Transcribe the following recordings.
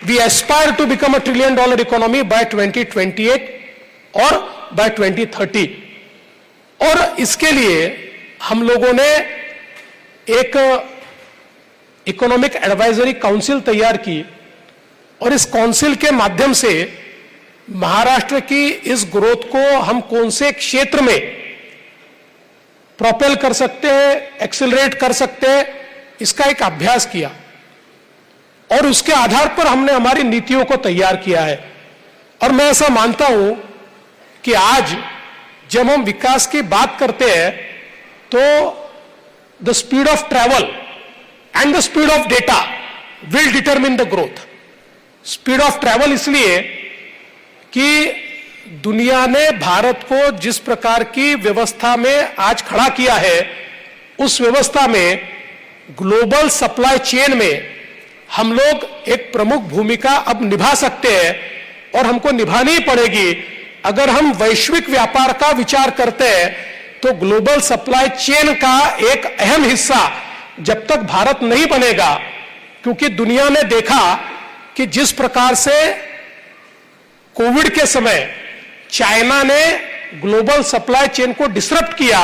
We aspire to become a $1 trillion economy by 2028 और bye 2030। और इसके लिए हम लोगों ने एक इकोनॉमिक एडवाइजरी काउंसिल तैयार की और इस काउंसिल के माध्यम से महाराष्ट्र की इस ग्रोथ को हम कौन से क्षेत्र में प्रोपेल कर सकते हैं, एक्सेलरेट कर सकते हैं, इसका एक अभ्यास किया और उसके आधार पर हमने हमारी नीतियों को तैयार किया है। और मैं ऐसा मानता हूं कि आज जब हम विकास की बात करते हैं तो the speed of travel and the speed of data will determine the growth. Speed of travel इसलिए कि दुनिया ने भारत को जिस प्रकार की व्यवस्था में आज खड़ा किया है, उस व्यवस्था में ग्लोबल सप्लाई चेन में हम लोग एक प्रमुख भूमिका अब निभा सकते हैं और हमको निभानी पड़ेगी। अगर हम वैश्विक व्यापार का विचार करते हैं तो ग्लोबल सप्लाई चेन का एक अहम हिस्सा जब तक भारत नहीं बनेगा, क्योंकि दुनिया ने देखा कि जिस प्रकार से कोविड के समय चाइना ने ग्लोबल सप्लाई चेन को डिसरप्ट किया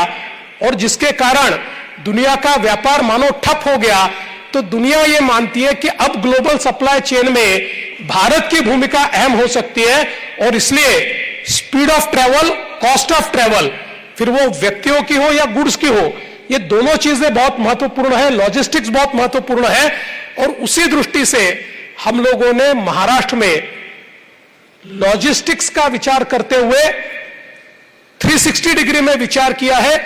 और जिसके कारण दुनिया का व्यापार मानो ठप हो गया, तो दुनिया ये मानती है कि अब ग्लोबल सप्लाई चेन में भारत की भूमिका अहम हो सकती है। और इसलिए speed of travel, cost of travel, फिर वो व्यक्तियों की हो या गुड्स की हो, ये दोनों चीजें बहुत महत्वपूर्ण है। लॉजिस्टिक्स बहुत महत्वपूर्ण है और उसी दृष्टि से हम लोगों ने महाराष्ट्र में लॉजिस्टिक्स का विचार करते हुए 360 डिग्री में विचार किया है।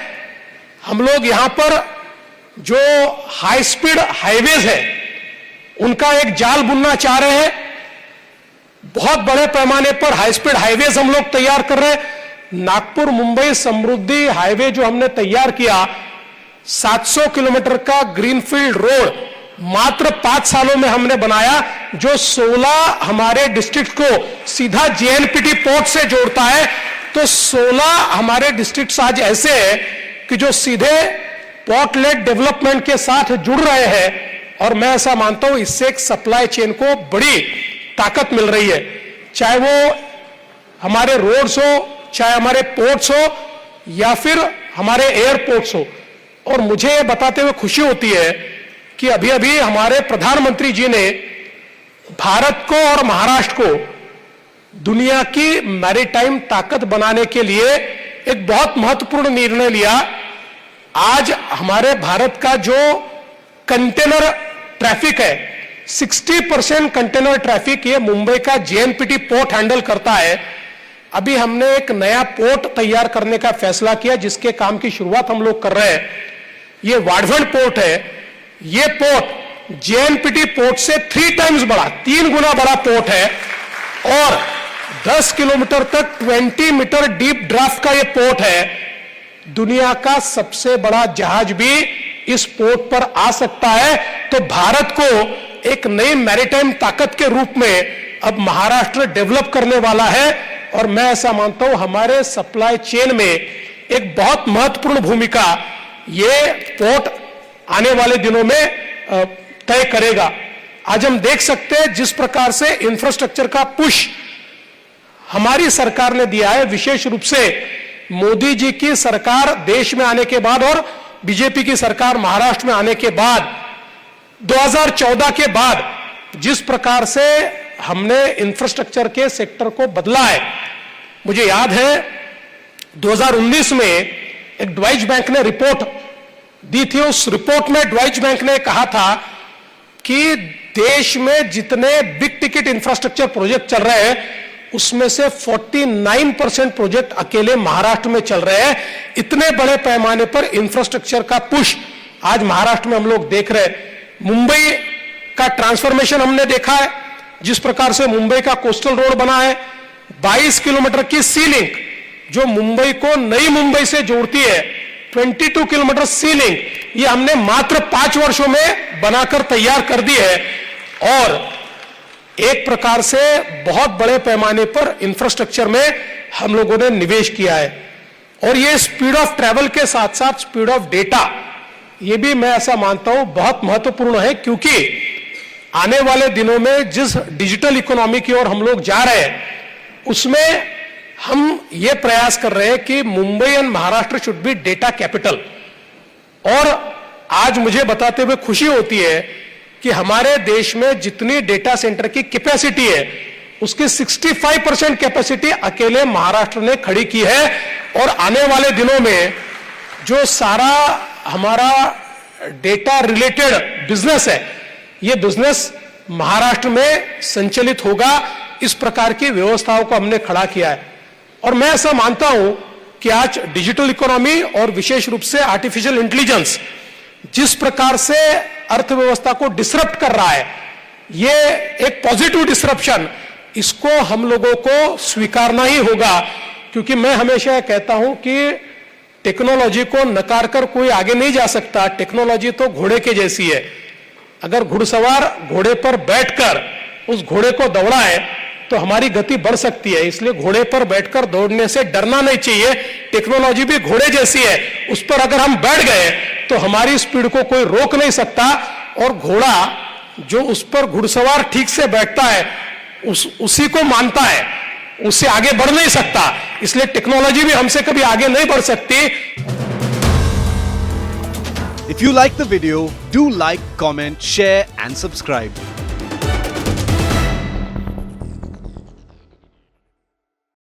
हम लोग यहां पर जो हाई स्पीड हाईवेज है उनका एक जाल बुनना चाह रहे हैं। बहुत बड़े पैमाने पर हाई स्पीड हाईवेज हम लोग तैयार कर रहे हैं। नागपुर मुंबई समृद्धि हाईवे जो हमने तैयार किया, 700 किलोमीटर का ग्रीनफील्ड रोड मात्र 5 सालों में हमने बनाया, जो 16 हमारे डिस्ट्रिक्ट को सीधा जेएनपीटी पोर्ट से जोड़ता है। तो 16 हमारे डिस्ट्रिक्ट आज ऐसे हैं कि जो सीधे पोर्ट लेड डेवलपमेंट के साथ जुड़ रहे हैं और मैं ऐसा मानता हूं इससे एक सप्लाई चेन को बड़ी ताकत मिल रही है। चाहे वो हमारे रोड्स हो, चाहे हमारे पोर्ट्स हो या फिर हमारे एयरपोर्ट्स हो। और मुझे ये बताते हुए खुशी होती है कि अभी अभी हमारे प्रधानमंत्री जी ने भारत को और महाराष्ट्र को दुनिया की मैरीटाइम ताकत बनाने के लिए एक बहुत महत्वपूर्ण निर्णय लिया। आज हमारे भारत का जो कंटेनर ट्रैफिक है, 60% कंटेनर ट्रैफिक ये मुंबई का जेएनपीटी पोर्ट हैंडल करता है। अभी हमने एक नया पोर्ट तैयार करने का फैसला किया जिसके काम की शुरुआत हम लोग कर रहे हैं। ये वाडवंड पोर्ट है। ये पोर्ट जेएनपीटी पोर्ट से 3 टाइम्स बड़ा, 3 गुना बड़ा पोर्ट है और 10 किलोमीटर तक 20 मीटर डीप ड्राफ्ट का ये पोर्ट है। दुनिया का सबसे बड़ा जहाज भी इस पोर्ट पर आ सकता है। तो भारत को एक नई मैरीटाइम ताकत के रूप में अब महाराष्ट्र डेवलप करने वाला है और मैं ऐसा मानता हूं हमारे सप्लाई चेन में एक बहुत महत्वपूर्ण भूमिका ये पोर्ट आने वाले दिनों में तय करेगा। आज हम देख सकते हैं जिस प्रकार से इंफ्रास्ट्रक्चर का पुश हमारी सरकार ने दिया है, विशेष रूप से मोदी जी की सरकार देश में आने के बाद और बीजेपी की सरकार महाराष्ट्र में आने के बाद 2014 के बाद जिस प्रकार से हमने इंफ्रास्ट्रक्चर के सेक्टर को बदला है। मुझे याद है 2019 में एक ड्वाइच बैंक ने रिपोर्ट दी थी। उस रिपोर्ट में ड्वाइच बैंक ने कहा था कि देश में जितने बिग टिकट इंफ्रास्ट्रक्चर प्रोजेक्ट चल रहे हैं उसमें से 49% प्रोजेक्ट अकेले महाराष्ट्र में चल रहे हैं। इतने बड़े पैमाने पर इंफ्रास्ट्रक्चर का पुश आज महाराष्ट्र में हम लोग देख रहे हैं। मुंबई का ट्रांसफॉर्मेशन हमने देखा है, जिस प्रकार से मुंबई का कोस्टल रोड बना है, 22 किलोमीटर की सी लिंक जो मुंबई को नई मुंबई से जोड़ती है, 22 किलोमीटर सी लिंक, ये हमने मात्र 5 वर्षों में बनाकर तैयार कर दी है। और एक प्रकार से बहुत बड़े पैमाने पर इंफ्रास्ट्रक्चर में हम लोगों ने निवेश किया है। और ये स्पीड ऑफ ट्रैवल के साथ साथ स्पीड ऑफ डेटा, ये भी मैं ऐसा मानता हूं बहुत महत्वपूर्ण है, क्योंकि आने वाले दिनों में जिस डिजिटल इकोनॉमी की ओर हम लोग जा रहे हैं, उसमें हम ये प्रयास कर रहे हैं कि Mumbai and Maharashtra should be data capital. और आज मुझे बताते हुए खुशी होती है कि हमारे देश में जितनी डेटा सेंटर की कैपेसिटी है, उसकी 65% कैपेसिटी अकेले महाराष्ट्र ने खड़ी की है। और आने वाले दिनों में जो सारा हमारा डेटा रिलेटेड बिजनेस है, ये बिजनेस महाराष्ट्र में संचालित होगा। इस प्रकार की व्यवस्थाओं को हमने खड़ा किया है। और मैं ऐसा मानता हूं कि आज डिजिटल इकोनॉमी और विशेष रूप से आर्टिफिशियल इंटेलिजेंस जिस प्रकार से अर्थव्यवस्था को डिसरप्ट कर रहा है, ये एक पॉजिटिव डिसरप्शन, इसको हम लोगों को स्वीकारना ही होगा। क्योंकि मैं हमेशा कहता हूं कि टेक्नोलॉजी को नकार कर कोई आगे नहीं जा सकता। टेक्नोलॉजी तो घोड़े के जैसी है। अगर घुड़सवार घोड़े पर बैठकर उस घोड़े को दौड़ाए तो हमारी गति बढ़ सकती है। इसलिए घोड़े पर बैठकर दौड़ने से डरना नहीं चाहिए। टेक्नोलॉजी भी घोड़े जैसी है, उस पर अगर हम बैठ गए तो हमारी स्पीड को कोई रोक नहीं सकता। और घोड़ा जो उस पर घुड़सवार ठीक से बैठता है, उसी को मानता है, उससे आगे बढ़ नहीं सकता। इसलिए टेक्नोलॉजी भी हमसे कभी आगे नहीं बढ़ सकती। If you like the video, do like, comment, share and subscribe.